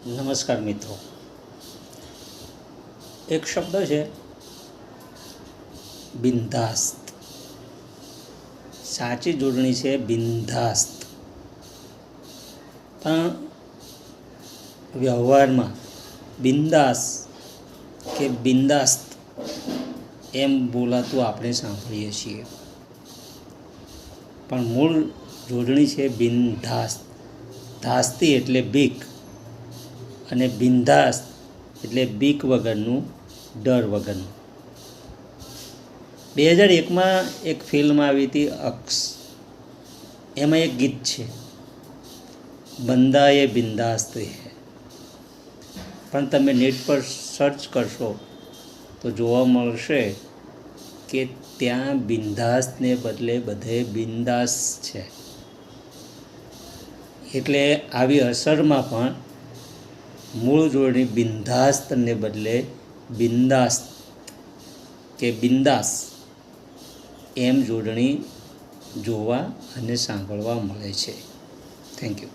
નમસ્કાર મિત્રો, એક શબ્દ છે બિંદાસ્ત. સાચી જોડણી છે બિંદાસ્ત, પણ વ્યવહારમાં બિંદાસ કે બિંદાસ્ત એમ બોલાતું આપણે સાંભળીએ છીએ, પણ મૂળ જોડણી છે બિંદાસ્ત. ધાસ્તી એટલે બીક અને બિંદાસ્ત એટલે બીક વગરનું, ડર વગરનું. 2001માં એક ફિલ્મ આવી હતી અક્ષ. એમાં એક ગીત છે, બંદા એ બિંદાસ્ત હે. પણ તમે નેટ પર સર્ચ કરશો તો જોવા મળશે કે ત્યાં બિંદાસ્તને બદલે બધે બિંદાસ છે. એટલે આવી અસરમાં પણ મૂળ જોડણી બિંદાસ્તને બદલે બિંદાસ્ત કે બિંદાસ એમ જોડણી જોવા અને સાંભળવા મળે છે. Thank you.